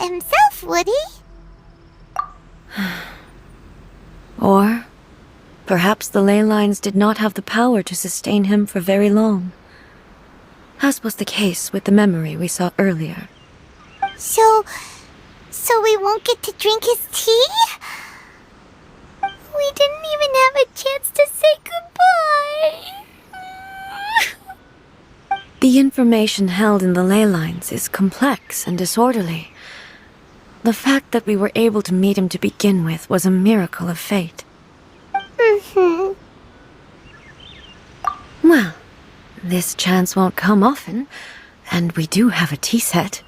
himself, would he? Or perhaps the ley lines did not have the power to sustain him for very long, as was the case with the memory we saw earlier. So we won't get to drink his tea? We didn't even have a chance to say goodbye. The information held in the ley lines is complex and disorderly. The fact that we were able to meet him to begin with was a miracle of fate. Well, this chance won't come often, and we do have a tea set.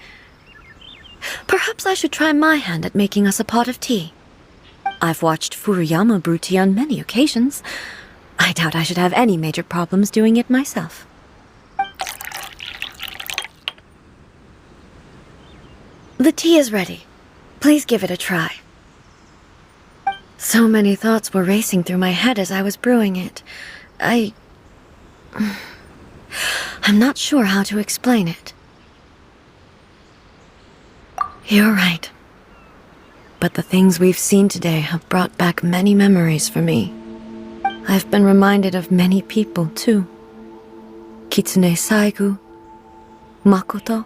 Perhaps I should try my hand at making us a pot of tea. I've watched Furuyama brew tea on many occasions. I doubt I should have any major problems doing it myself. The tea is ready. Please give it a try. So many thoughts were racing through my head as I was brewing it. I'm not sure how to explain it. You're right. But the things we've seen today have brought back many memories for me. I've been reminded of many people, too. Kitsune Saigu, Makoto,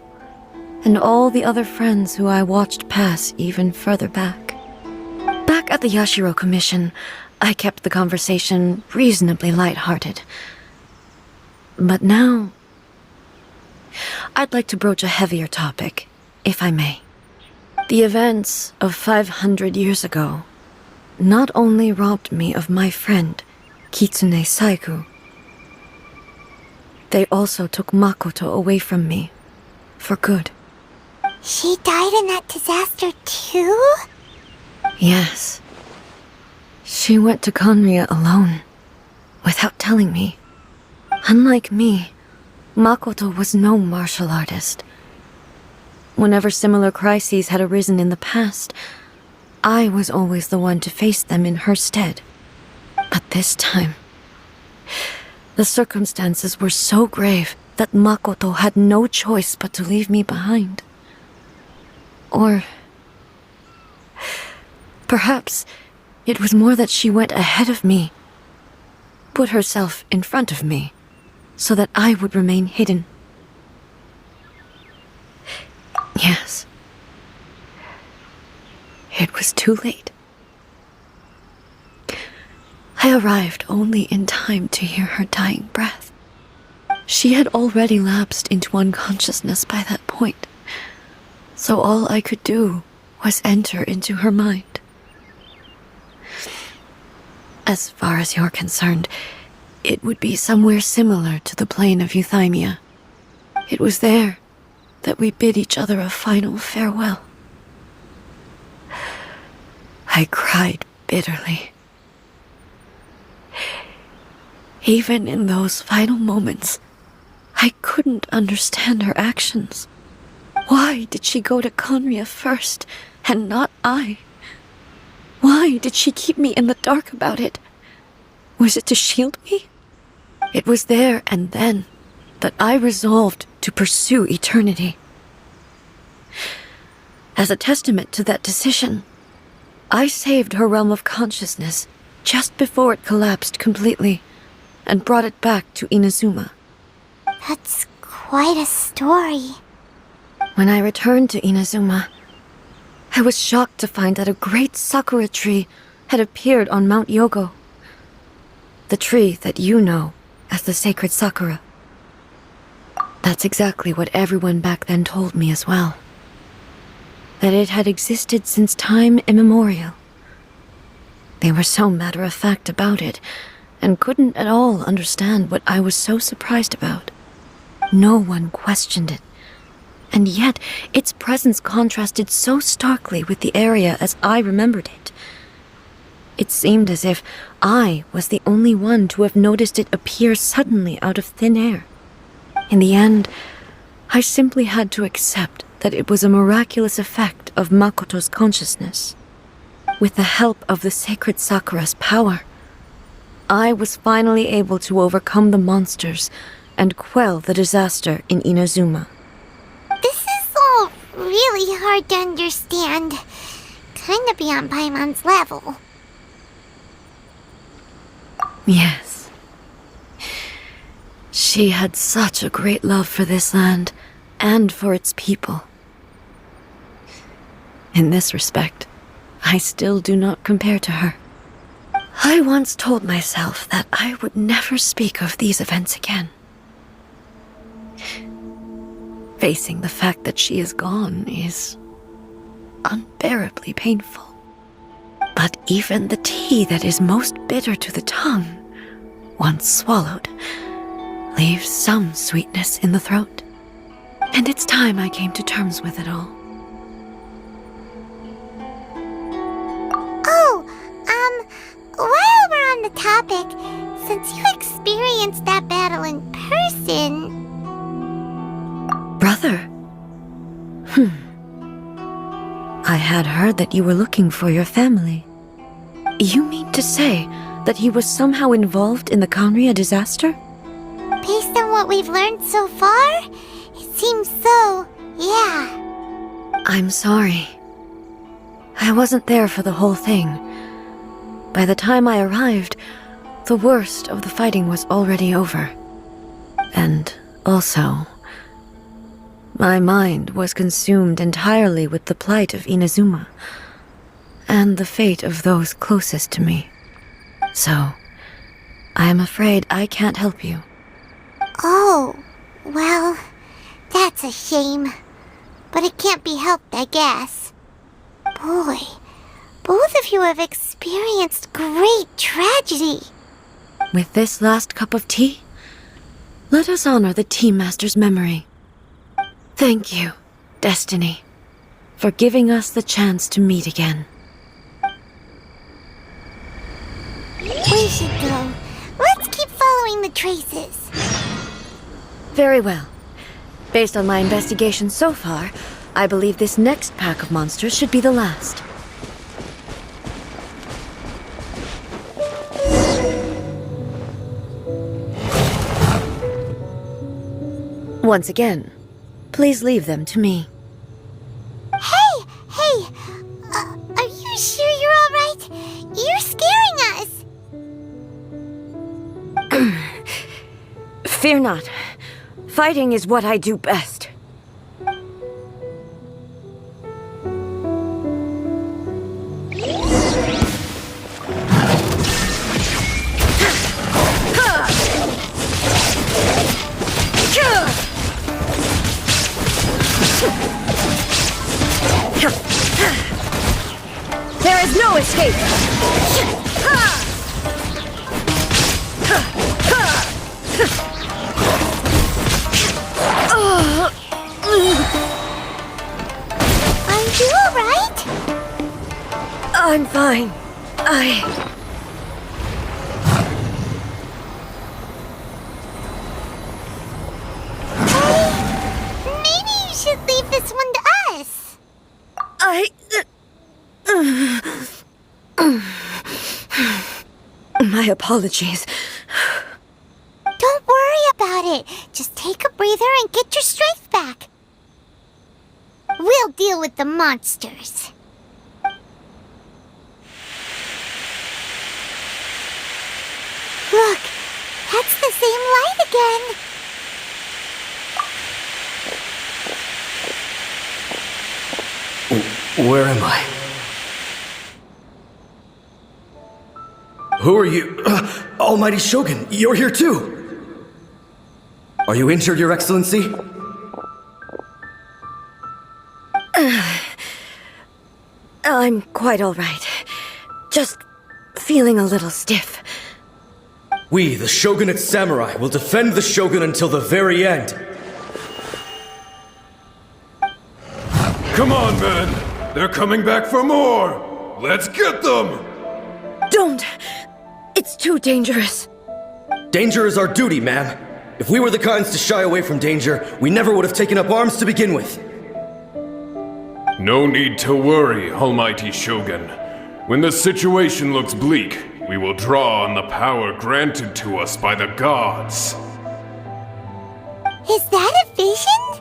and all the other friends who I watched pass even further back. Back at the Yashiro Commission, I kept the conversation reasonably light-hearted. But now, I'd like to broach a heavier topic, if I may. The events of 500 years ago not only robbed me of my friend, Kitsune Saigu, they also took Makoto away from me, for good. She died in that disaster too? Yes. She went to Conria alone, without telling me. Unlike me, Makoto was no martial artist. Whenever similar crises had arisen in the past, I was always the one to face them in her stead. But this time, the circumstances were so grave that Makoto had no choice but to leave me behind. Or perhaps it was more that she went ahead of me, put herself in front of me, so that I would remain hidden. Yes. It was too late. I arrived only in time to hear her dying breath. She had already lapsed into unconsciousness by that point, so all I could do was enter into her mind. As far as you're concerned, it would be somewhere similar to the plane of Euthymia. It was there that we bid each other a final farewell. I cried bitterly. Even in those final moments, I couldn't understand her actions. Why did she go to Conria first, and not I? Why did she keep me in the dark about it? Was it to shield me? It was there and then that I resolved to pursue eternity. As a testament to that decision, I saved her realm of consciousness just before it collapsed completely and brought it back to Inazuma. That's quite a story. When I returned to Inazuma, I was shocked to find that a great sakura tree had appeared on Mount Yogo. The tree that you know as the sacred sakura. That's exactly what everyone back then told me as well. That it had existed since time immemorial. They were so matter-of-fact about it, and couldn't at all understand what I was so surprised about. No one questioned it, and yet its presence contrasted so starkly with the area as I remembered it. It seemed as if I was the only one to have noticed it appear suddenly out of thin air. In the end, I simply had to accept that it was a miraculous effect of Makoto's consciousness. With the help of the sacred Sakura's power, I was finally able to overcome the monsters and quell the disaster in Inazuma. This is all really hard to understand. Kinda beyond Paimon's level. Yes. She had such a great love for this land, and for its people. In this respect, I still do not compare to her. I once told myself that I would never speak of these events again. Facing the fact that she is gone is unbearably painful. But even the tea that is most bitter to the tongue, once swallowed, leaves some sweetness in the throat. And it's time I came to terms with it all. Oh, while we're on the topic, since you experienced that battle in person... Brother? I had heard that you were looking for your family. You mean to say that he was somehow involved in the Kanria disaster? Based on what we've learned so far, it seems so, yeah. I'm sorry. I wasn't there for the whole thing. By the time I arrived, the worst of the fighting was already over. And also, my mind was consumed entirely with the plight of Inazuma, and the fate of those closest to me. So, I am afraid I can't help you. Oh, well, that's a shame. But it can't be helped, I guess. Boy, both of you have experienced great tragedy. With this last cup of tea, let us honor the Tea Master's memory. Thank you, Destiny, for giving us the chance to meet again. We should go. Let's keep following the traces. Very well. Based on my investigation so far, I believe this next pack of monsters should be the last. Once again, please leave them to me. Hey! Are you sure you're all right? You're scaring us! Fear not. Fighting is what I do best. There is no escape! Are you alright? I'm fine. Maybe you should leave this one to us. My apologies. Don't worry about it. Just take a breather and get your strength back. We'll deal with the monsters. Look, that's the same light again. Where am I? Who are you? Almighty Shogun, you're here too! Are you injured, Your Excellency? I'm quite all right. Just feeling a little stiff. We, the Shogunate Samurai, will defend the Shogun until the very end. Come on, men! They're coming back for more! Let's get them! Don't! It's too dangerous. Danger is our duty, ma'am. If we were the kinds to shy away from danger, we never would have taken up arms to begin with. No need to worry, Almighty Shogun. When the situation looks bleak, we will draw on the power granted to us by the gods. Is that a vision?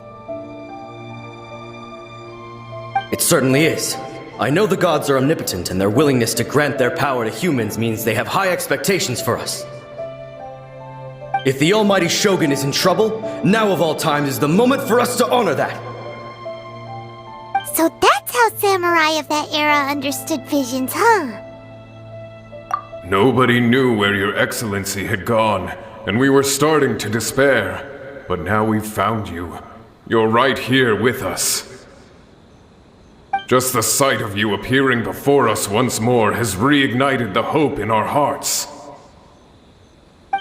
It certainly is. I know the gods are omnipotent, and their willingness to grant their power to humans means they have high expectations for us. If the almighty Shogun is in trouble, now of all times is the moment for us to honor that. So that's how samurai of that era understood visions, huh? Nobody knew where your excellency had gone, and we were starting to despair. But now we've found you. You're right here with us. Just the sight of you appearing before us once more has reignited the hope in our hearts.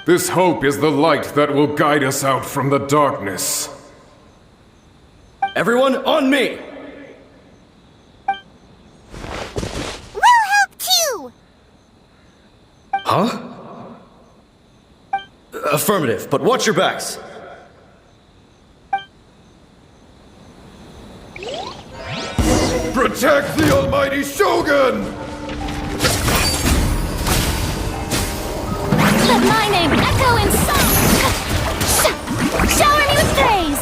This hope is the light that will guide us out from the darkness. Everyone, on me! We'll help too! Huh? Affirmative, but watch your backs. Protect the almighty Shogun! Let my name echo in song! Shower me with praise!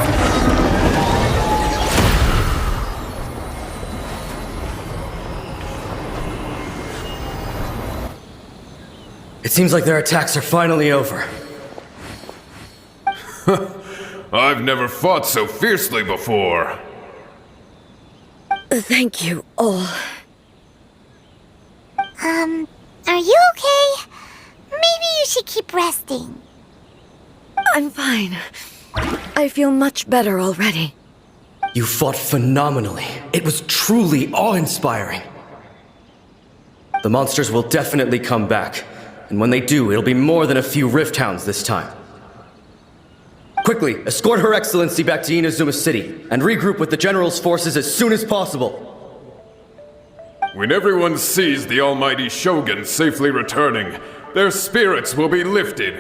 It seems like their attacks are finally over. I've never fought so fiercely before. Thank you all. Are you okay? Maybe you should keep resting. I'm fine. I feel much better already. You fought phenomenally. It was truly awe-inspiring. The monsters will definitely come back. And when they do, it'll be more than a few Rift Hounds this time. Quickly, escort Her Excellency back to Inazuma City, and regroup with the General's forces as soon as possible. When everyone sees the almighty Shogun safely returning, their spirits will be lifted.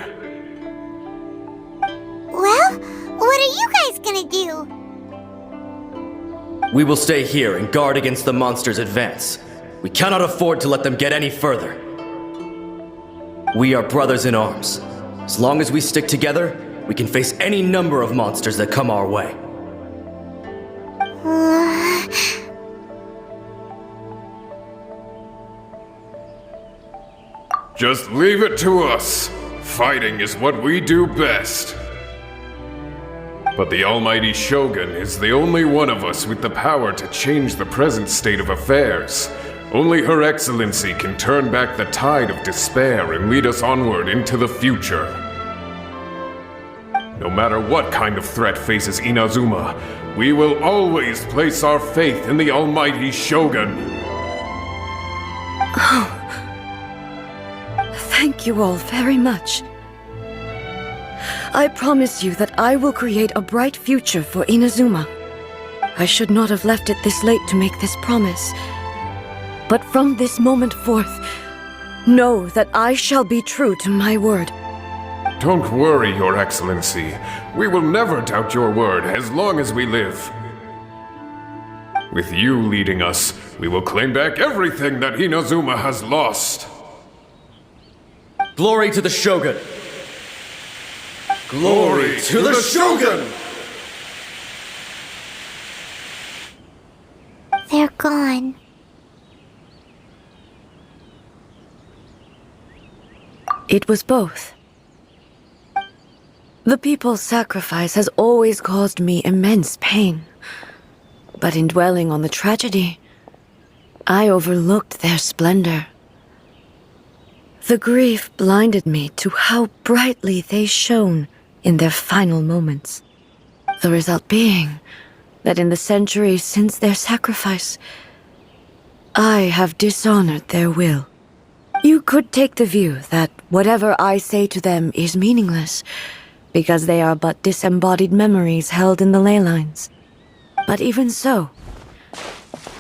Well, what are you guys gonna do? We will stay here and guard against the monsters' advance. We cannot afford to let them get any further. We are brothers in arms. As long as we stick together, we can face any number of monsters that come our way. Just leave it to us. Fighting is what we do best. But the almighty Shogun is the only one of us with the power to change the present state of affairs. Only Her Excellency can turn back the tide of despair and lead us onward into the future. No matter what kind of threat faces Inazuma, we will always place our faith in the almighty Shogun. Thank you all very much. I promise you that I will create a bright future for Inazuma. I should not have left it this late to make this promise. But from this moment forth, know that I shall be true to my word. Don't worry, Your Excellency. We will never doubt your word as long as we live. With you leading us, we will claim back everything that Inazuma has lost. Glory to the Shogun! Glory to the Shogun! They're gone. It was both. The people's sacrifice has always caused me immense pain. But in dwelling on the tragedy, I overlooked their splendor. The grief blinded me to how brightly they shone in their final moments. The result being that in the centuries since their sacrifice, I have dishonored their will. You could take the view that whatever I say to them is meaningless, because they are but disembodied memories held in the ley lines. But even so,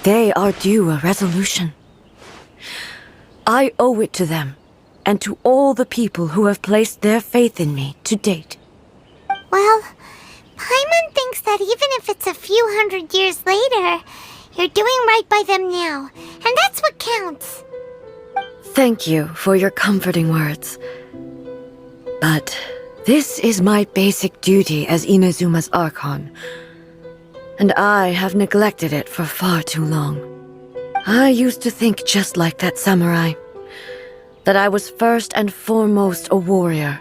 they are due a resolution. I owe it to them, and to all the people who have placed their faith in me to date. Well, Paimon thinks that even if it's a few hundred years later, you're doing right by them now, and that's what counts. Thank you for your comforting words. But this is my basic duty as Inazuma's Archon. and I have neglected it for far too long. I used to think just like that samurai, that I was first and foremost a warrior,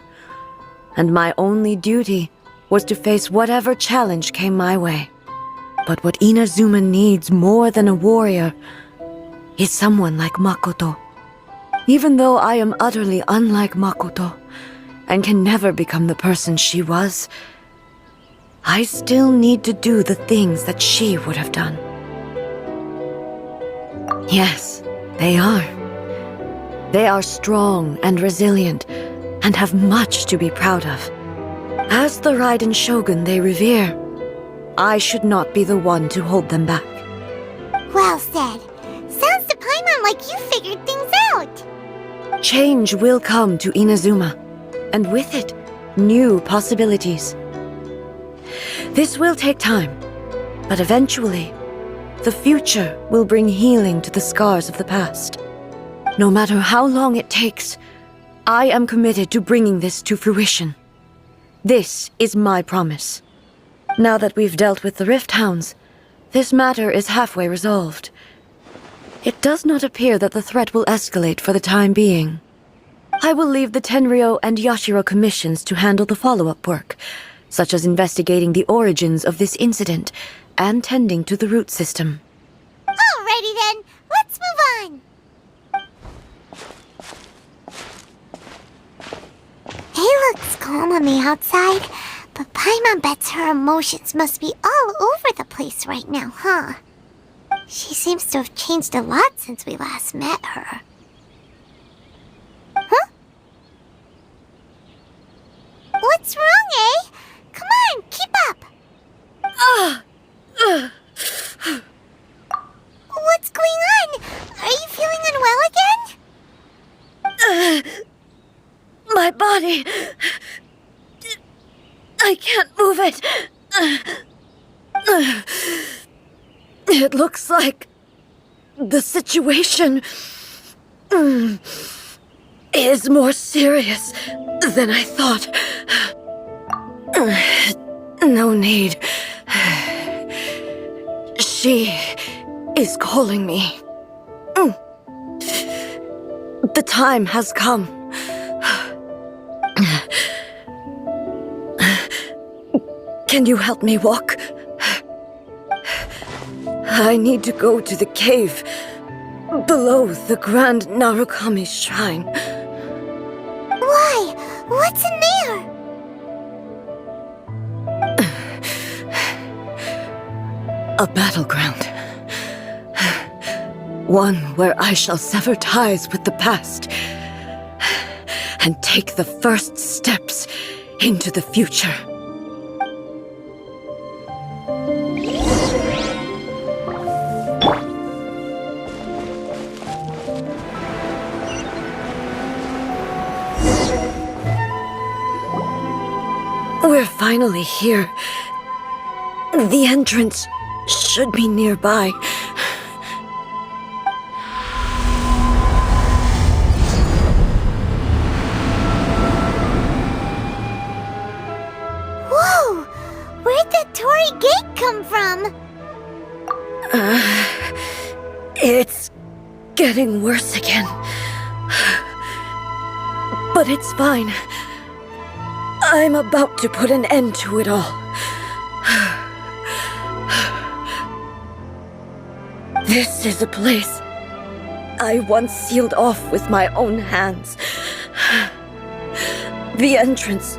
and my only duty was to face whatever challenge came my way. But what Inazuma needs more than a warrior is someone like Makoto. Even though I am utterly unlike Makoto, and can never become the person she was, I still need to do the things that she would have done. Yes, they are. They are strong and resilient, and have much to be proud of. As the Raiden Shogun they revere, I should not be the one to hold them back. Well said. Sounds to Paimon like you figured things out. Change will come to Inazuma, and with it, new possibilities. This will take time, but eventually, the future will bring healing to the scars of the past. No matter how long it takes, I am committed to bringing this to fruition. This is my promise. Now that we've dealt with the Rift Hounds, this matter is halfway resolved. It does not appear that the threat will escalate for the time being. I will leave the Tenryo and Yashiro commissions to handle the follow-up work, such as investigating the origins of this incident and tending to the root system. Alrighty then, let's move on. It looks calm on the outside, but Paimon bets her emotions must be all over the place right now, huh? She seems to have changed a lot since we last met her. Huh? What's wrong, eh? Come on, keep up! What's going on? Are you feeling unwell again? My body... I can't move it. It looks like the situation is more serious than I thought. No need. She is calling me. The time has come. Can you help me walk? I need to go to the cave below the Grand Narukami's shrine. Why? What's in there? A battleground. One where I shall sever ties with the past and take the first steps into the future. We're finally here. The entrance should be nearby. Whoa! Where'd that Torii gate come from? It's getting worse again. But it's fine. I'm about to put an end to it all. This is a place I once sealed off with my own hands. The entrance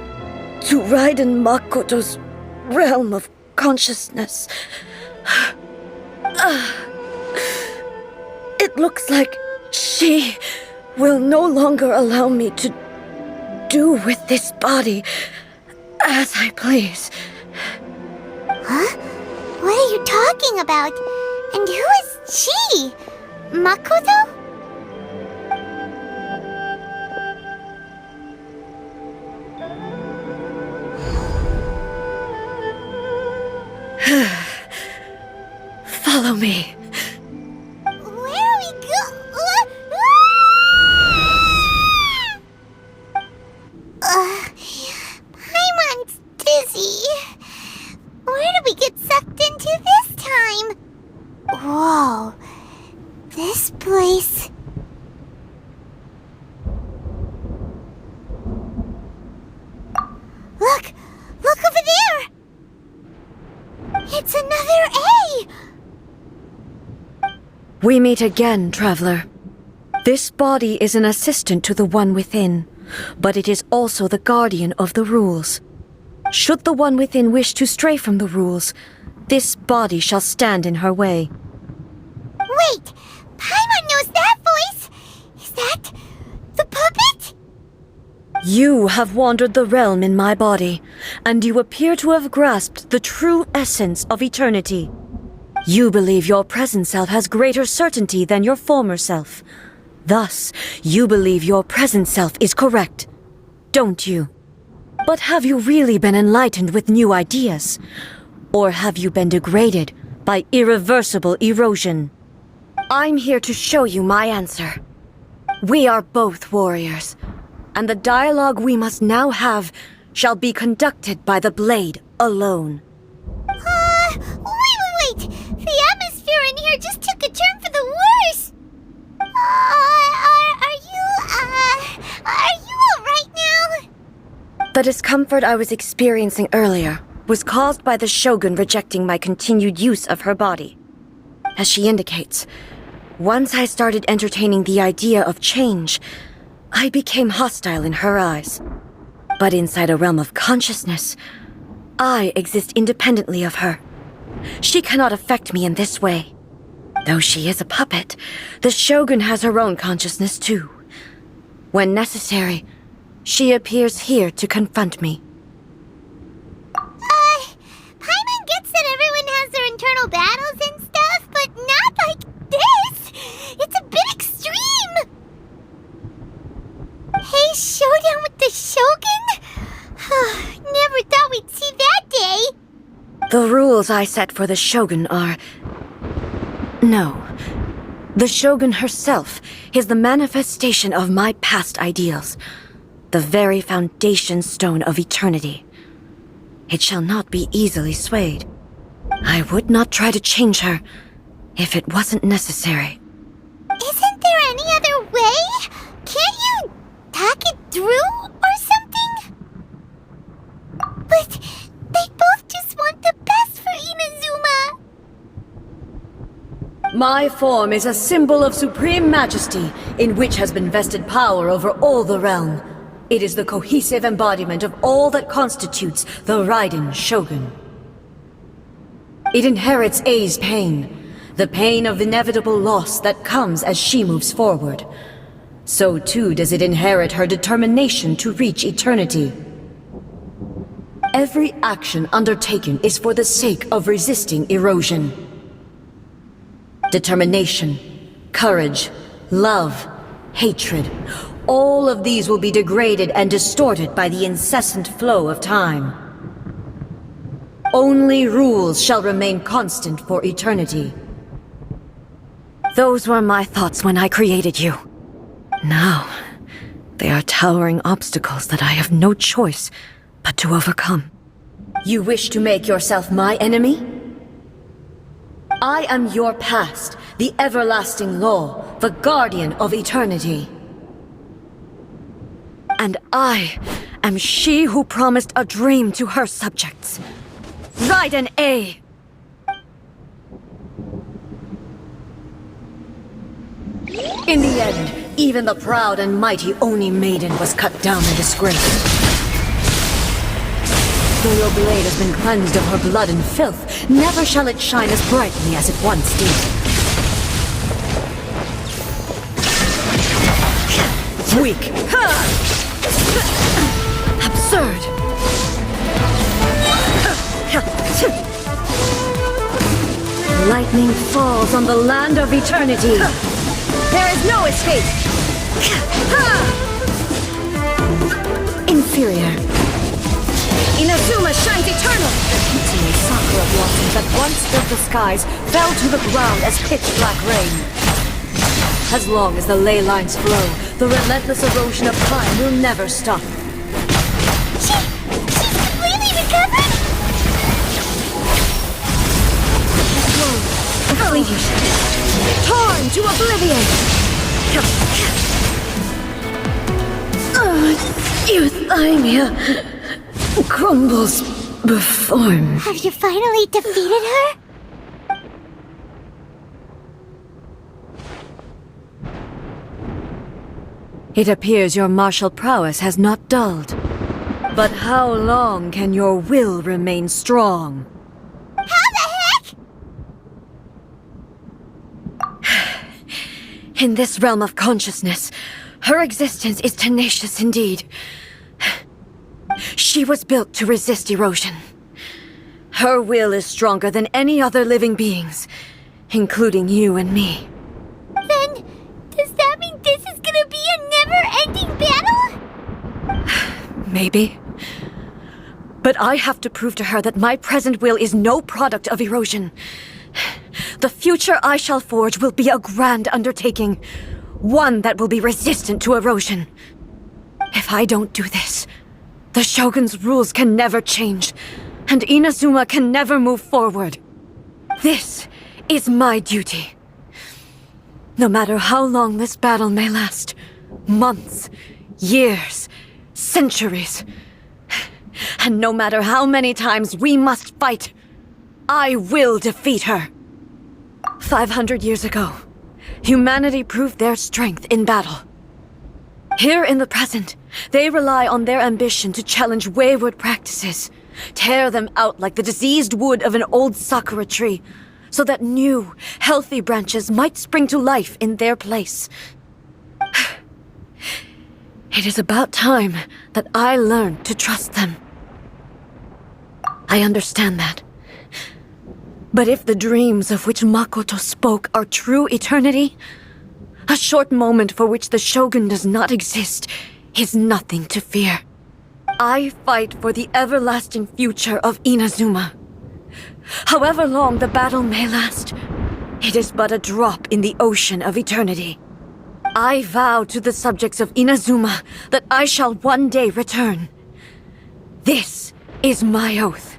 to Raiden Makoto's realm of consciousness. It looks like she will no longer allow me to do with this body as I please. Huh? What are you talking about? And who is she? Makoto? Follow me. Where are we Paimon's dizzy. Where did we get sucked into this? this place? Look! Look over there! It's another A! We meet again, traveler. This body is an assistant to the one within, but it is also the guardian of the rules. Should the one within wish to stray from the rules, this body shall stand in her way. Wait! Paimon knows that voice! Is that the puppet? You have wandered the realm in my body, and you appear to have grasped the true essence of eternity. You believe your present self has greater certainty than your former self. Thus, you believe your present self is correct, don't you? But have you really been enlightened with new ideas? Or have you been degraded by irreversible erosion? I'm here to show you my answer. We are both warriors, and the dialogue we must now have shall be conducted by the blade alone. Wait! The atmosphere in here just took a turn for the worse! Are you alright now? The discomfort I was experiencing earlier was caused by the Shogun rejecting my continued use of her body. As she indicates, once I started entertaining the idea of change, I became hostile in her eyes. But inside a realm of consciousness, I exist independently of her. She cannot affect me in this way. Though she is a puppet, the Shogun has her own consciousness too. When necessary, she appears here to confront me. Paimon gets that everyone has their internal battles and stuff, but not like this! It's a bit extreme! Hey, showdown with the Shogun? Never thought we'd see that day! The rules I set for the Shogun are... No. The Shogun herself is the manifestation of my past ideals. The very foundation stone of eternity. It shall not be easily swayed. I would not try to change her if it wasn't necessary. Isn't there any other way? Can't you talk it through or something? But they both just want the best for Inazuma. My form is a symbol of supreme majesty, in which has been vested power over all the realm. It is the cohesive embodiment of all that constitutes the Raiden Shogun. It inherits Ei's pain, the pain of inevitable loss that comes as she moves forward. So too does it inherit her determination to reach eternity. Every action undertaken is for the sake of resisting erosion. Determination, courage, love, hatred, all of these will be degraded and distorted by the incessant flow of time. Only rules shall remain constant for eternity. Those were my thoughts when I created you. Now, they are towering obstacles that I have no choice but to overcome. You wish to make yourself my enemy? I am your past, the everlasting law, the guardian of eternity. And I am she who promised a dream to her subjects. Raiden A. In the end, even the proud and mighty Oni Maiden was cut down and disgraced. Though your blade has been cleansed of her blood and filth, never shall it shine as brightly as it once did. Weak. Absurd. Lightning falls on the land of eternity. There is no escape. Inferior. Inazuma shines eternal! The sakura blossoms that once filled the skies fell to the ground as pitch-black rain. As long as the ley lines flow, the relentless erosion of time will never stop. She's completely recovered? Slow, a fleeting shift. torn to oblivion! Euthymia crumbles before me. Have you finally defeated her? It appears your martial prowess has not dulled. But how long can your will remain strong? How the heck? In this realm of consciousness, her existence is tenacious indeed. She was built to resist erosion. Her will is stronger than any other living being's, including you and me. Then, does that mean this is gonna be a never-ending battle? Maybe. But I have to prove to her that my present will is no product of erosion. The future I shall forge will be a grand undertaking, one that will be resistant to erosion. If I don't do this, the Shogun's rules can never change, and Inazuma can never move forward. This is my duty. No matter how long this battle may last, months, years, centuries, and no matter how many times we must fight, I will defeat her. 500 years ago, humanity proved their strength in battle. Here in the present, they rely on their ambition to challenge wayward practices, tear them out like the diseased wood of an old sakura tree, so that new, healthy branches might spring to life in their place. It is about time that I learned to trust them. I understand that. But if the dreams of which Makoto spoke are true eternity, a short moment for which the Shogun does not exist is nothing to fear. I fight for the everlasting future of Inazuma. However long the battle may last, it is but a drop in the ocean of eternity. I vow to the subjects of Inazuma that I shall one day return. This is my oath.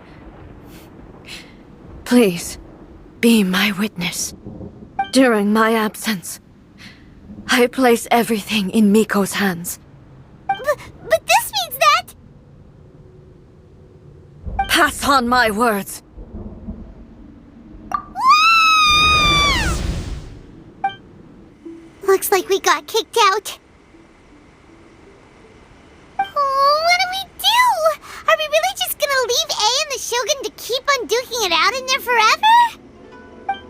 Please, be my witness. During my absence, I place everything in Miko's hands. But this means that... Pass on my words. Looks like we got kicked out. Oh, what do we do? Are we really just gonna leave A and the Shogun to keep on duking it out in there forever?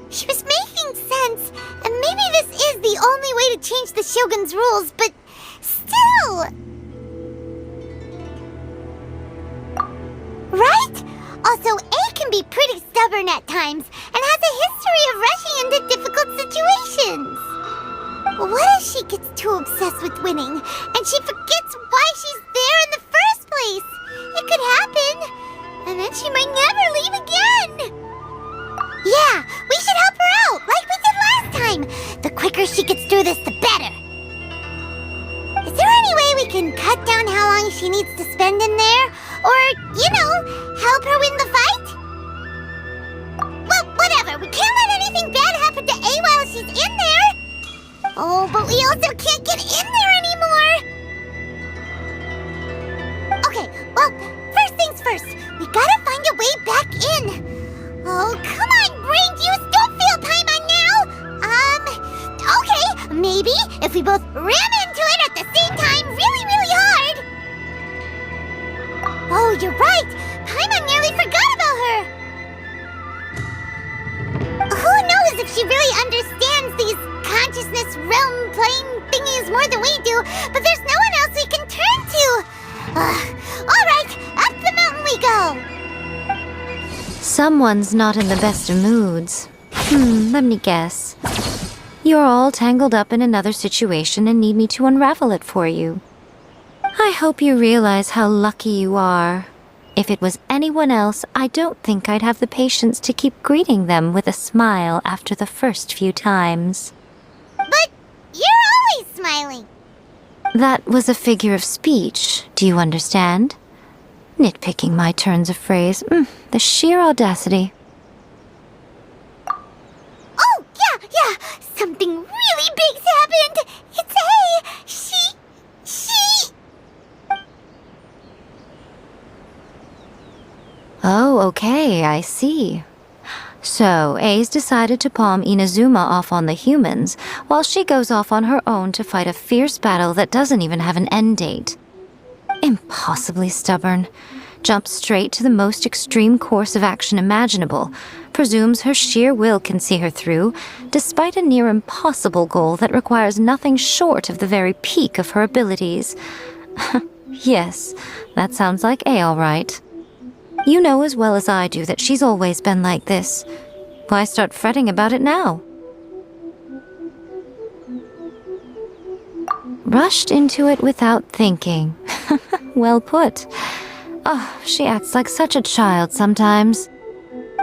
She was making sense, and maybe this is the only way to change the Shogun's rules, but still... Right? Also, A can be pretty stubborn at times, and has a history of rushing into difficult situations. What if she gets too obsessed with winning, and she forgets why she's there in the first place? It could happen, and then she might never leave again. Yeah, we should help her out, like we did last time. The quicker she gets through this, the better. Is there any way we can cut down how long she needs to spend in there? Or, help her win the fight? Well, whatever, we can't let anything bad happen to A while she's in there. Oh, but we also can't get in there anymore! Okay, well, first things first. We gotta find a way back in. Oh, come on, brain juice! Don't fail Paimon now! Okay, maybe if we both ram into it at the same time really, really hard. Oh, you're right! Paimon nearly forgot about her! Who knows if she really understands these consciousness realm plane thingies more than we do, but there's no one else we can turn to. Alright, up the mountain we go. Someone's not in the best of moods. Let me guess. You're all tangled up in another situation and need me to unravel it for you. I hope you realize how lucky you are. If it was anyone else, I don't think I'd have the patience to keep greeting them with a smile after the first few times. But you're always smiling. That was a figure of speech, do you understand? Nitpicking my turns of phrase. The sheer audacity. Oh, yeah. Okay, I see. So, A's decided to palm Inazuma off on the humans, while she goes off on her own to fight a fierce battle that doesn't even have an end date. Impossibly stubborn. Jumps straight to the most extreme course of action imaginable, presumes her sheer will can see her through, despite a near impossible goal that requires nothing short of the very peak of her abilities. Yes, that sounds like A all right. You know as well as I do that she's always been like this. Why start fretting about it now? Rushed into it without thinking. Well put. Oh, she acts like such a child sometimes.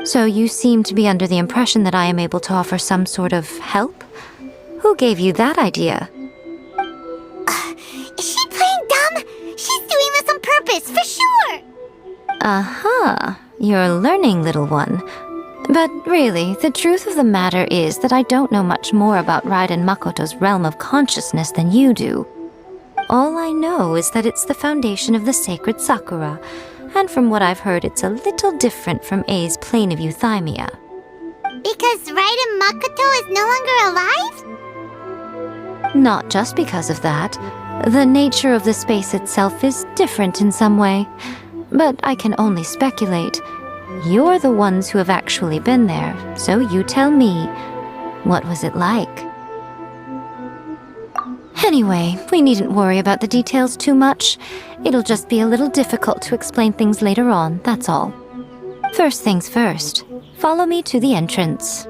So you seem to be under the impression that I am able to offer some sort of help? Who gave you that idea? Is she playing dumb? She's doing this on purpose, for sure! Aha, you're learning, little one. But really, the truth of the matter is that I don't know much more about Raiden Makoto's realm of consciousness than you do. All I know is that it's the foundation of the sacred Sakura, and from what I've heard, it's a little different from A's plane of euthymia. Because Raiden Makoto is no longer alive? Not just because of that. The nature of the space itself is different in some way. But I can only speculate. You're the ones who have actually been there, so you tell me. What was it like? Anyway, we needn't worry about the details too much. It'll just be a little difficult to explain things later on, that's all. First things first, follow me to the entrance.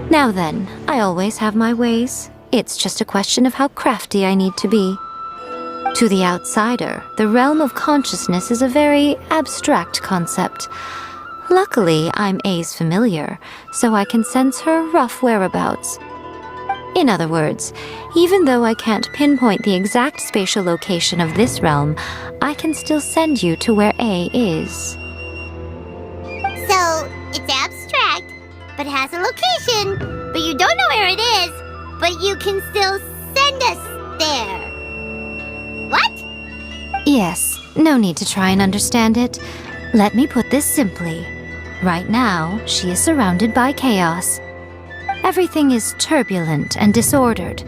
Now then, I always have my ways. It's just a question of how crafty I need to be. To the outsider, the realm of consciousness is a very abstract concept. Luckily, I'm A's familiar, so I can sense her rough whereabouts. In other words, even though I can't pinpoint the exact spatial location of this realm, I can still send you to where A is. So, it's abstract, but has a location, but you don't know where it is, but you can still send us there. What? Yes, no need to try and understand it. Let me put this simply. Right now, she is surrounded by chaos. Everything is turbulent and disordered.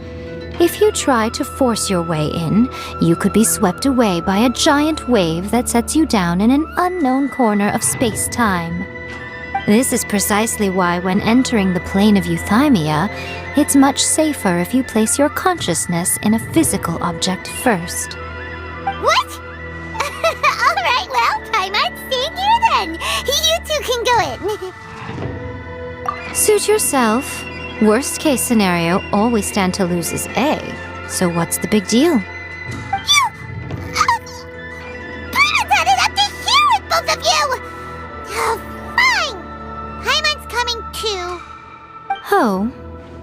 If you try to force your way in, you could be swept away by a giant wave that sets you down in an unknown corner of space-time. This is precisely why when entering the plane of euthymia, it's much safer if you place your consciousness in a physical object first. What? Alright, well, Paimon's staying here then. You two can go in. Suit yourself. Worst case scenario, all we stand to lose is A. So what's the big deal? You... Paimon's had it up to here with both of you! Oh, fine! Paimon's coming too. Oh,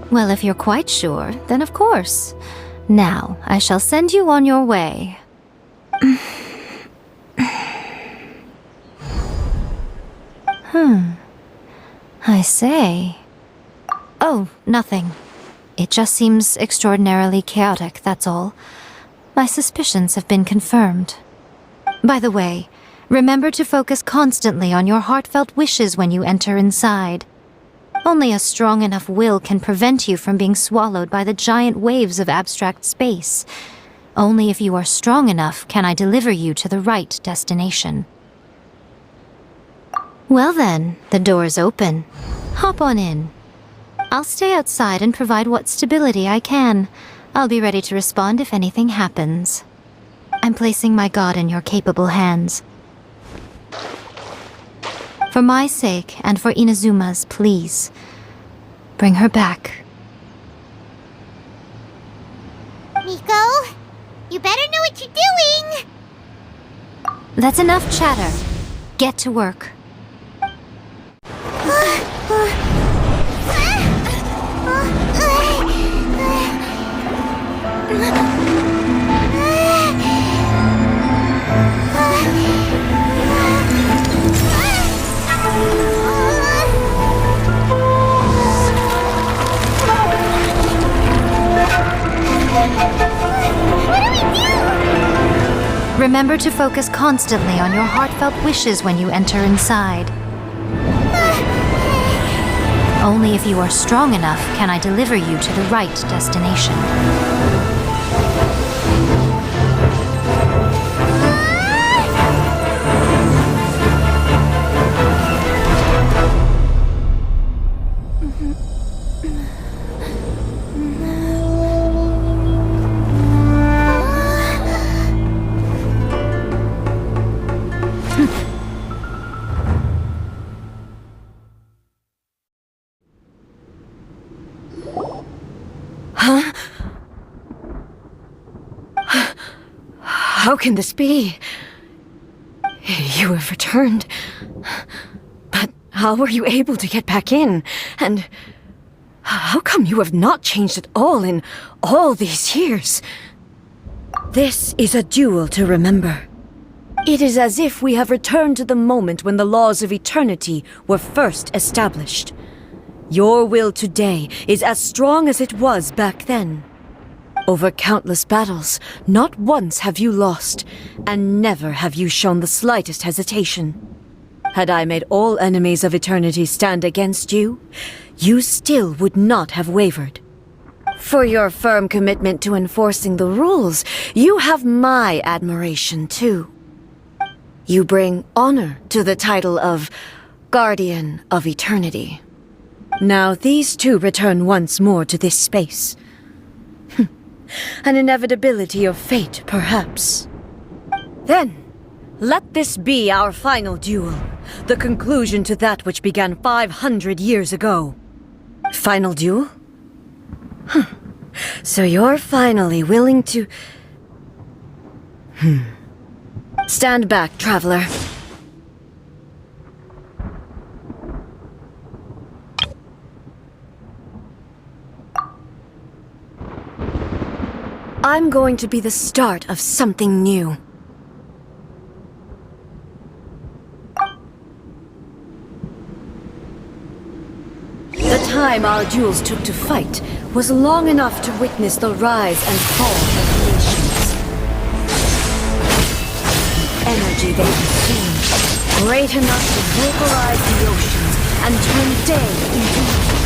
well, if you're quite sure, then of course. Now, I shall send you on your way. I say. Oh, nothing. It just seems extraordinarily chaotic, that's all. My suspicions have been confirmed. By the way, remember to focus constantly on your heartfelt wishes when you enter inside. Only a strong enough will can prevent you from being swallowed by the giant waves of abstract space. Only if you are strong enough can I deliver you to the right destination. Well then, the door's open. Hop on in. I'll stay outside and provide what stability I can. I'll be ready to respond if anything happens. I'm placing my god in your capable hands. For my sake and for Inazuma's, please. Bring her back. Miko, you better know what you're doing! That's enough chatter. Get to work. Remember to focus constantly on your heartfelt wishes when you enter inside. Only if you are strong enough can I deliver you to the right destination. How can this be? You have returned. But how were you able to get back in? And how come you have not changed at all in all these years? This is a duel to remember. It is as if we have returned to the moment when the laws of eternity were first established. Your will today is as strong as it was back then. Over countless battles, not once have you lost, and never have you shown the slightest hesitation. Had I made all enemies of eternity stand against you, you still would not have wavered. For your firm commitment to enforcing the rules, you have my admiration too. You bring honor to the title of Guardian of Eternity. Now these two return once more to this space. An inevitability of fate, perhaps. Then, let this be our final duel, the conclusion to that which began 500 years ago. Final duel? So you're finally willing to... Stand back, traveler. I'm going to be the start of something new. The time our duels took to fight was long enough to witness the rise and fall of nations. The energy they consumed, great enough to vaporize the oceans and turn day into night.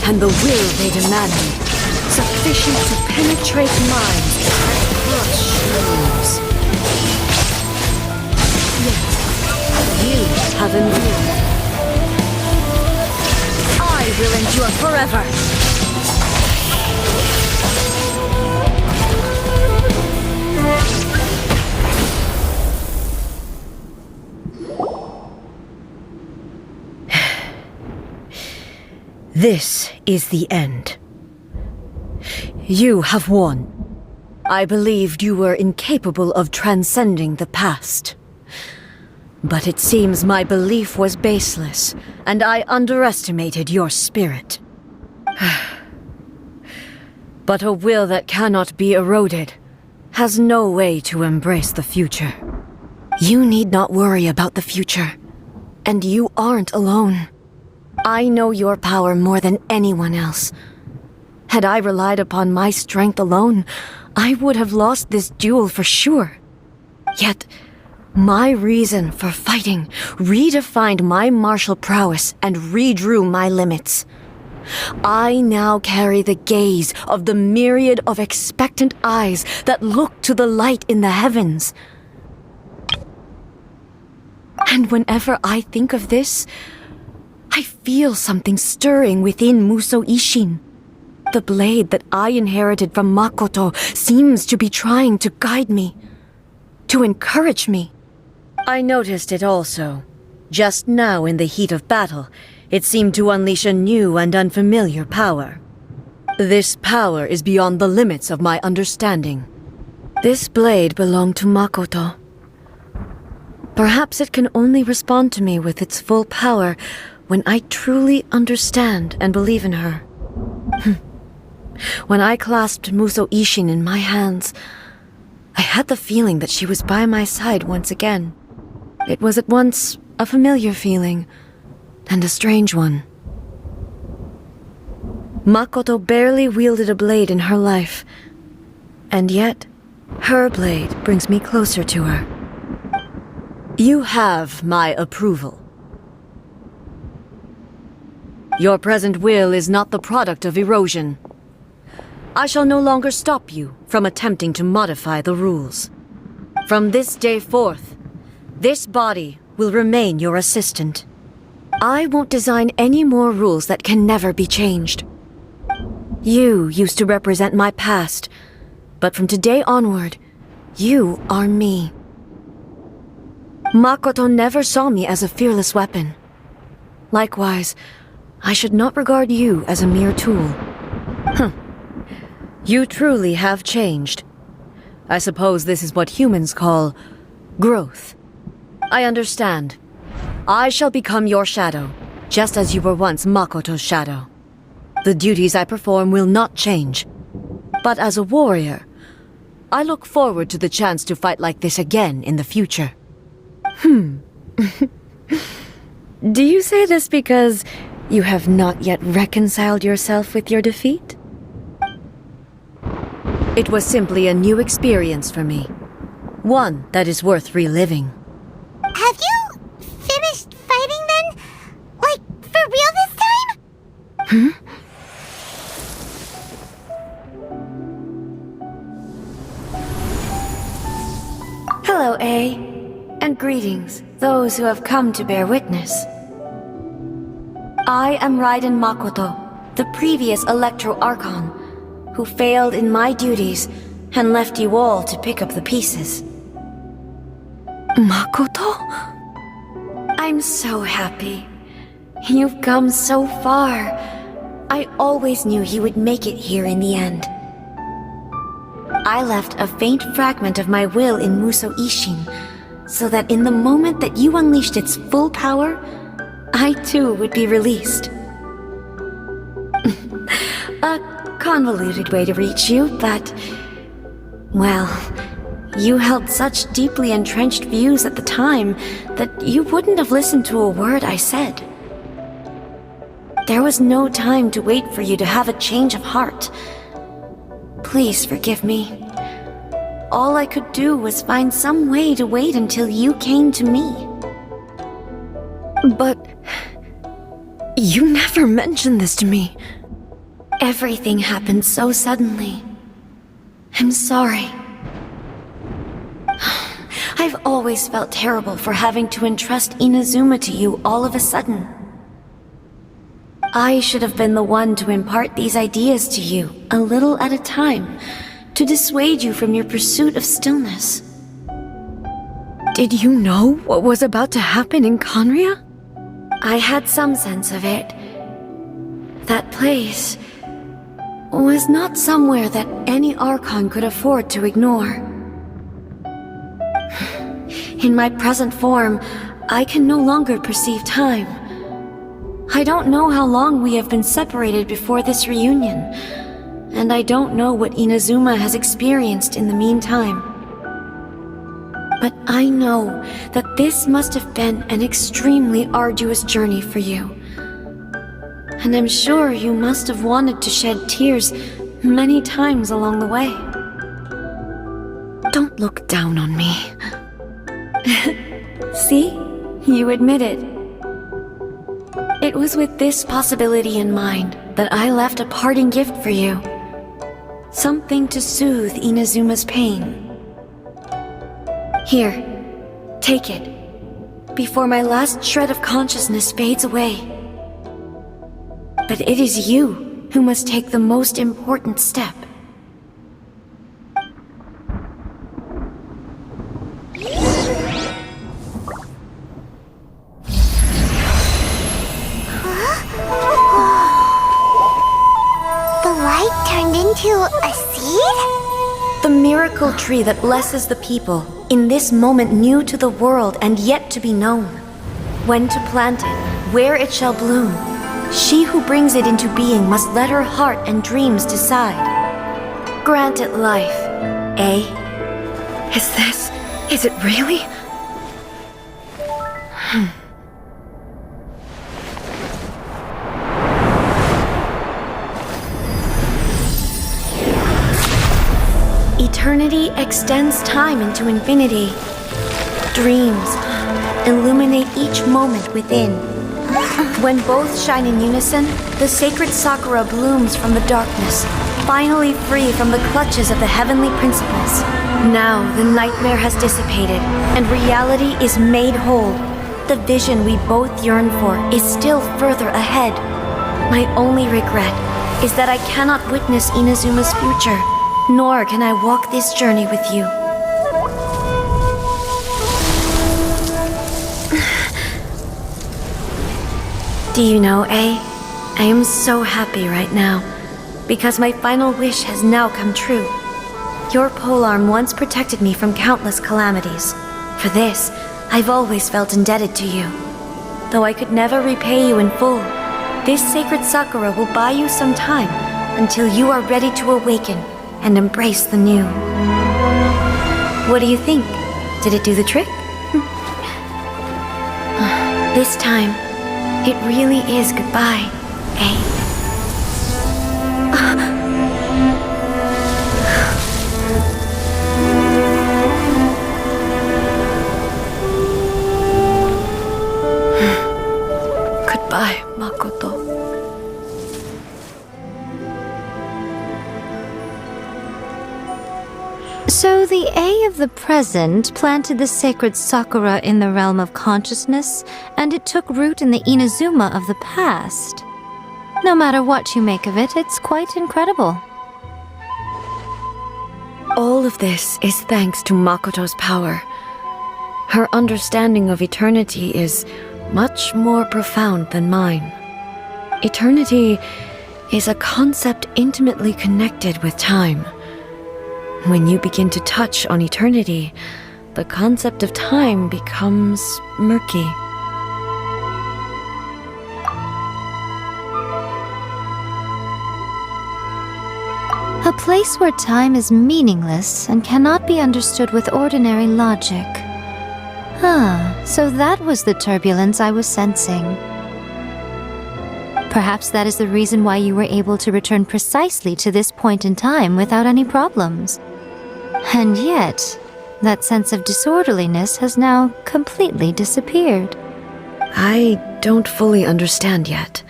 And the will they demanded, sufficient to penetrate minds and crush dreams. Yet, you have endured. I will endure forever. This is the end. You have won. I believed you were incapable of transcending the past. But it seems my belief was baseless, and I underestimated your spirit. But a will that cannot be eroded has no way to embrace the future. You need not worry about the future, and you aren't alone. I know your power more than anyone else. Had I relied upon my strength alone, I would have lost this duel for sure. Yet, my reason for fighting redefined my martial prowess and redrew my limits. I now carry the gaze of the myriad of expectant eyes that look to the light in the heavens. And whenever I think of this, I feel something stirring within Muso Ishin. The blade that I inherited from Makoto seems to be trying to guide me, to encourage me. I noticed it also. Just now in the heat of battle, it seemed to unleash a new and unfamiliar power. This power is beyond the limits of my understanding. This blade belonged to Makoto. Perhaps it can only respond to me with its full power when I truly understand and believe in her. When I clasped Muso Ishin in my hands, I had the feeling that she was by my side once again. It was at once a familiar feeling and a strange one. Makoto barely wielded a blade in her life, and yet Her blade brings me closer to her. You have my approval. Your present will is not the product of erosion. I shall no longer stop you from attempting to modify the rules. From this day forth, this body will remain your assistant. I won't design any more rules that can never be changed. You used to represent my past, but from today onward, you are me. Makoto never saw me as a fearless weapon. Likewise, I should not regard you as a mere tool. You truly have changed. I suppose this is what humans call growth. I understand. I shall become your shadow, just as you were once Makoto's shadow. The duties I perform will not change. But as a warrior, I look forward to the chance to fight like this again in the future. Do you say this because you have not yet reconciled yourself with your defeat? It was simply a new experience for me. One that is worth reliving. Have you finished fighting then? Like, for real this time? Hello, A. And greetings, those who have come to bear witness. I am Raiden Makoto, the previous Electro Archon, who failed in my duties and left you all to pick up the pieces. Makoto? I'm so happy. You've come so far. I always knew you would make it here in the end. I left a faint fragment of my will in Muso Ishin, so that in the moment that you unleashed its full power, I too would be released. A convoluted way to reach you, but... well, you held such deeply entrenched views at the time that you wouldn't have listened to a word I said. There was no time to wait for you to have a change of heart. Please forgive me. All I could do was find some way to wait until you came to me. But... you never mentioned this to me. Everything happened so suddenly. I'm sorry. I've always felt terrible for having to entrust Inazuma to you all of a sudden. I should have been the one to impart these ideas to you, a little at a time, to dissuade you from your pursuit of stillness. Did you know what was about to happen in Conria? I had some sense of it. That place was not somewhere that any Archon could afford to ignore. In my present form, I can no longer perceive time. I don't know how long we have been separated before this reunion, and I don't know what Inazuma has experienced in the meantime. But I know that this must have been an extremely arduous journey for you. And I'm sure you must have wanted to shed tears many times along the way. Don't look down on me. See? You admit it. It was with this possibility in mind that I left a parting gift for you. Something to soothe Inazuma's pain. Here, take it, before my last shred of consciousness fades away. But it is you who must take the most important step. The light turned into a seed? The miracle tree that blesses the people, in this moment new to the world and yet to be known. When to plant it, where it shall bloom. She who brings it into being must let her heart and dreams decide. Grant it life, eh? Is it really? eternity extends time into infinity. Dreams illuminate each moment within. When both shine in unison, the sacred Sakura blooms from the darkness, finally free from the clutches of the heavenly principles. Now the nightmare has dissipated, and reality is made whole. The vision we both yearn for is still further ahead. My only regret is that I cannot witness Inazuma's future, nor can I walk this journey with you. Do you know, I am so happy right now, because my final wish has now come true. Your polearm once protected me from countless calamities. For this, I've always felt indebted to you. Though I could never repay you in full, this sacred Sakura will buy you some time until you are ready to awaken and embrace the new. What do you think? Did it do the trick? This time, it really is goodbye, eh? Goodbye, Makoto. So the A of the present planted the sacred Sakura in the realm of consciousness, and it took root in the Inazuma of the past. No matter what you make of it, it's quite incredible. All of this is thanks to Makoto's power. Her understanding of eternity is much more profound than mine. Eternity is a concept intimately connected with time. When you begin to touch on eternity, the concept of time becomes murky. A place where time is meaningless and cannot be understood with ordinary logic. So that was the turbulence I was sensing. Perhaps that is the reason why you were able to return precisely to this point in time without any problems. And yet, that sense of disorderliness has now completely disappeared. I don't fully understand yet.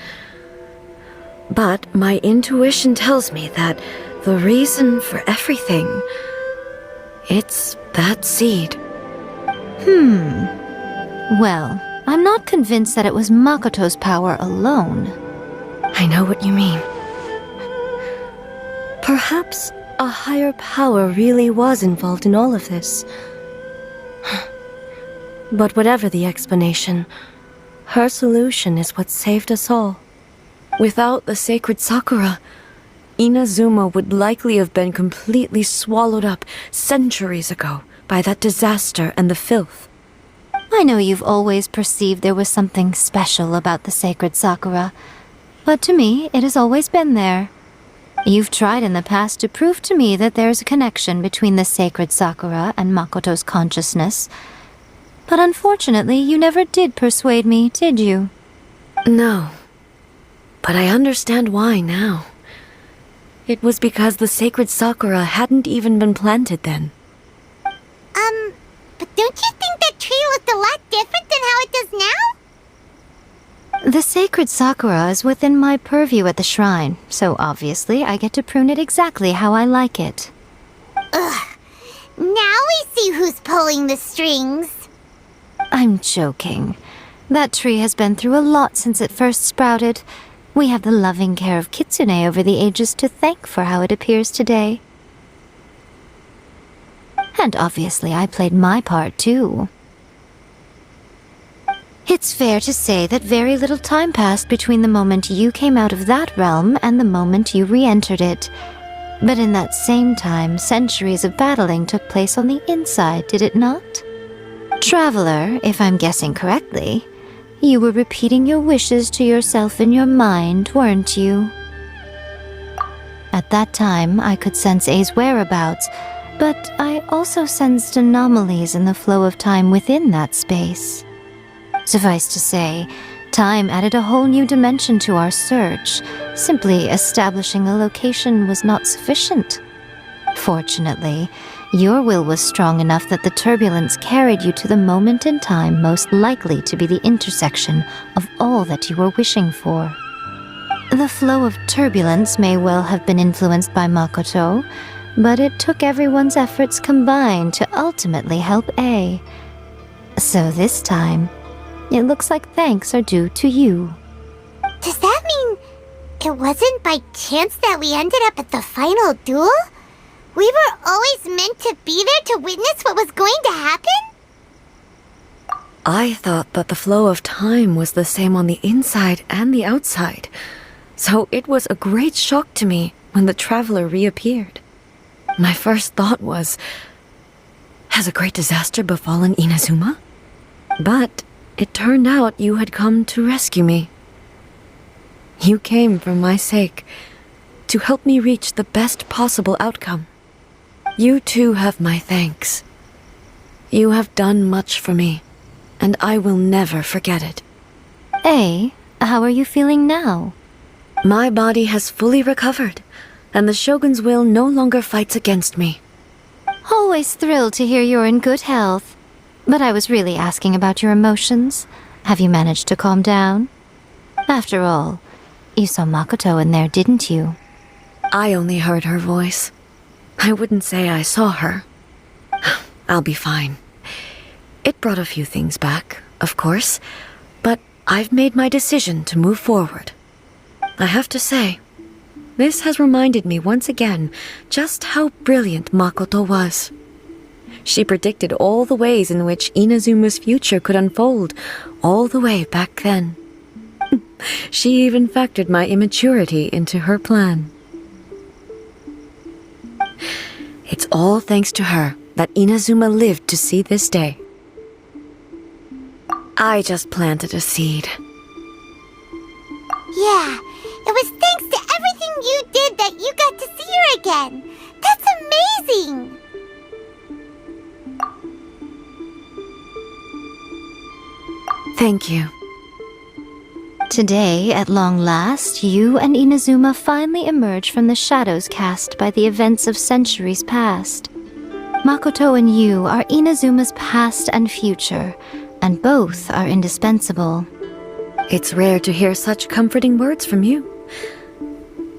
But my intuition tells me that the reason for everything, it's that seed. Well, I'm not convinced that it was Makoto's power alone. I know what you mean. Perhaps a higher power really was involved in all of this. But whatever the explanation, her solution is what saved us all. Without the sacred Sakura, Inazuma would likely have been completely swallowed up centuries ago by that disaster and the filth. I know you've always perceived there was something special about the sacred Sakura, but to me, it has always been there. You've tried in the past to prove to me that there's a connection between the sacred Sakura and Makoto's consciousness, but unfortunately, you never did persuade me, did you? No, but I understand why now. It was because the sacred Sakura hadn't even been planted then. But don't you think that tree looked a lot different than how it does now? The sacred Sakura is within my purview at the shrine, so obviously I get to prune it exactly how I like it. Now we see who's pulling the strings. I'm joking. That tree has been through a lot since it first sprouted. We have the loving care of Kitsune over the ages to thank for how it appears today. And obviously I played my part too. It's fair to say that very little time passed between the moment you came out of that realm and the moment you re-entered it. But in that same time, centuries of battling took place on the inside, did it not? Traveler, if I'm guessing correctly, you were repeating your wishes to yourself in your mind, weren't you? At that time, I could sense A's whereabouts, but I also sensed anomalies in the flow of time within that space. Suffice to say, time added a whole new dimension to our search. Simply establishing a location was not sufficient. Fortunately, your will was strong enough that the turbulence carried you to the moment in time most likely to be the intersection of all that you were wishing for. The flow of turbulence may well have been influenced by Makoto, but it took everyone's efforts combined to ultimately help A. So this time, it looks like thanks are due to you. Does that mean it wasn't by chance that we ended up at the final duel? We were always meant to be there to witness what was going to happen? I thought that the flow of time was the same on the inside and the outside, so it was a great shock to me when the traveler reappeared. My first thought was, has a great disaster befallen Inazuma? But it turned out you had come to rescue me. You came for my sake, to help me reach the best possible outcome. You too have my thanks. You have done much for me, and I will never forget it. A, how are you feeling now? My body has fully recovered, and the Shogun's will no longer fights against me. Always thrilled to hear you're in good health. But I was really asking about your emotions. Have you managed to calm down? After all, you saw Makoto in there, didn't you? I only heard her voice. I wouldn't say I saw her. I'll be fine. It brought a few things back, of course, but I've made my decision to move forward. I have to say, this has reminded me once again just how brilliant Makoto was. She predicted all the ways in which Inazuma's future could unfold, all the way back then. She even factored my immaturity into her plan. It's all thanks to her that Inazuma lived to see this day. I just planted a seed. Yeah, it was thanks to everything you did that you got to see her again. That's amazing! Thank you. Today, at long last, you and Inazuma finally emerge from the shadows cast by the events of centuries past. Makoto and you are Inazuma's past and future, and both are indispensable. It's rare to hear such comforting words from you.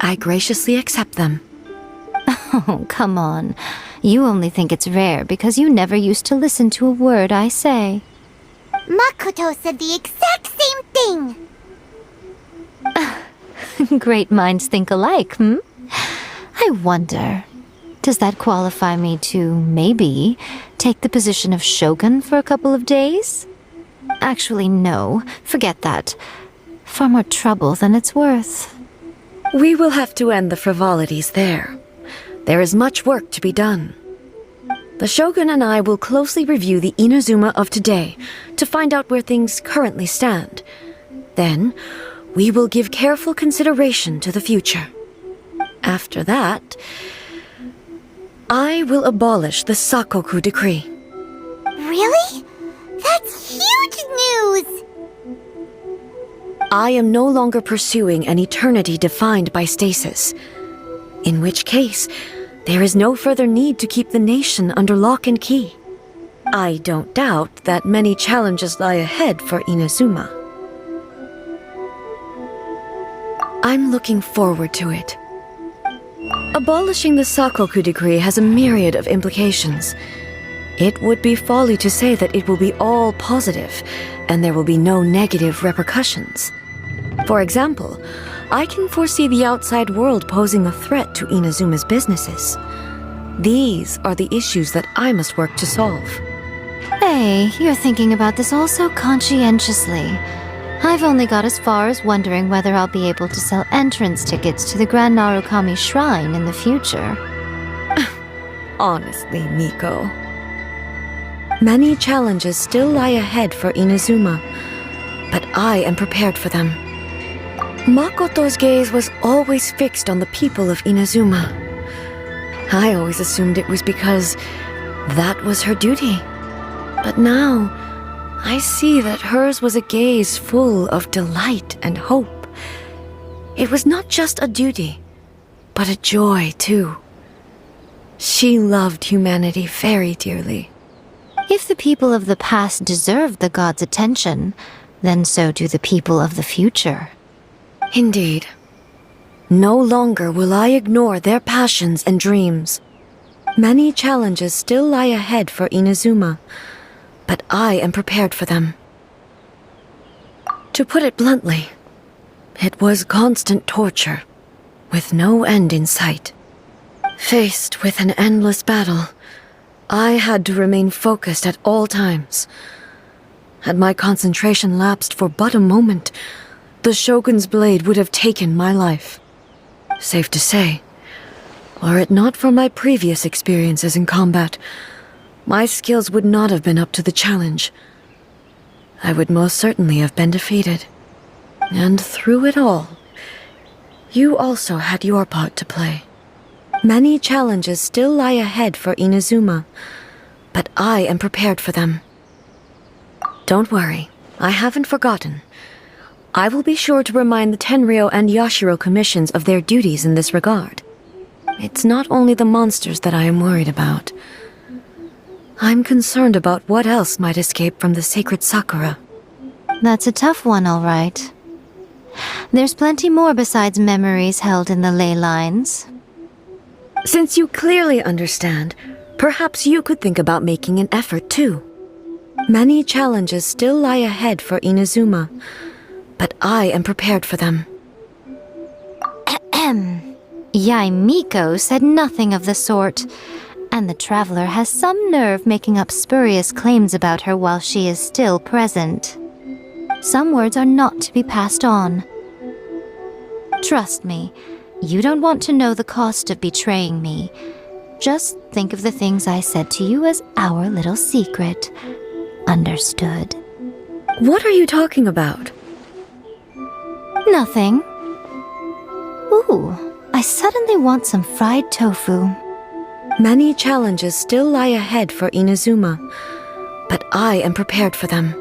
I graciously accept them. Oh, come on. You only think it's rare because you never used to listen to a word I say. Makoto said the exact same thing! Great minds think alike, I wonder, does that qualify me to, maybe, take the position of Shogun for a couple of days? Actually, no. Forget that. Far more trouble than it's worth. We will have to end the frivolities there. There is much work to be done. The Shogun and I will closely review the Inazuma of today to find out where things currently stand. Then, we will give careful consideration to the future. After that, I will abolish the Sakoku decree. Really? That's huge news! I am no longer pursuing an eternity defined by stasis. In which case, there is no further need to keep the nation under lock and key. I don't doubt that many challenges lie ahead for Inazuma. I'm looking forward to it. Abolishing the Sakoku decree has a myriad of implications. It would be folly to say that it will be all positive, and there will be no negative repercussions. For example, I can foresee the outside world posing a threat to Inazuma's businesses. These are the issues that I must work to solve. Hey, you're thinking about this all so conscientiously. I've only got as far as wondering whether I'll be able to sell entrance tickets to the Grand Narukami Shrine in the future. Honestly, Miko. Many challenges still lie ahead for Inazuma, but I am prepared for them. Makoto's gaze was always fixed on the people of Inazuma. I always assumed it was because that was her duty. But now, I see that hers was a gaze full of delight and hope. It was not just a duty, but a joy, too. She loved humanity very dearly. If the people of the past deserve the gods' attention, then so do the people of the future. Indeed. No longer will I ignore their passions and dreams. Many challenges still lie ahead for Inazuma, but I am prepared for them. To put it bluntly, it was constant torture, with no end in sight. Faced with an endless battle, I had to remain focused at all times. Had my concentration lapsed for but a moment, the Shogun's blade would have taken my life. Safe to say, were it not for my previous experiences in combat, my skills would not have been up to the challenge. I would most certainly have been defeated. And through it all, you also had your part to play. Many challenges still lie ahead for Inazuma, but I am prepared for them. Don't worry, I haven't forgotten. I will be sure to remind the Tenryou and Yashiro commissions of their duties in this regard. It's not only the monsters that I am worried about. I'm concerned about what else might escape from the sacred Sakura. That's a tough one, all right. There's plenty more besides memories held in the ley lines. Since you clearly understand, perhaps you could think about making an effort too. Many challenges still lie ahead for Inazuma, but I am prepared for them. Yae Miko said nothing of the sort, and the traveler has some nerve making up spurious claims about her while she is still present. Some words are not to be passed on. Trust me, you don't want to know the cost of betraying me. Just think of the things I said to you as our little secret. Understood? What are you talking about? Nothing. Ooh, I suddenly want some fried tofu. Many challenges still lie ahead for Inazuma, but I am prepared for them.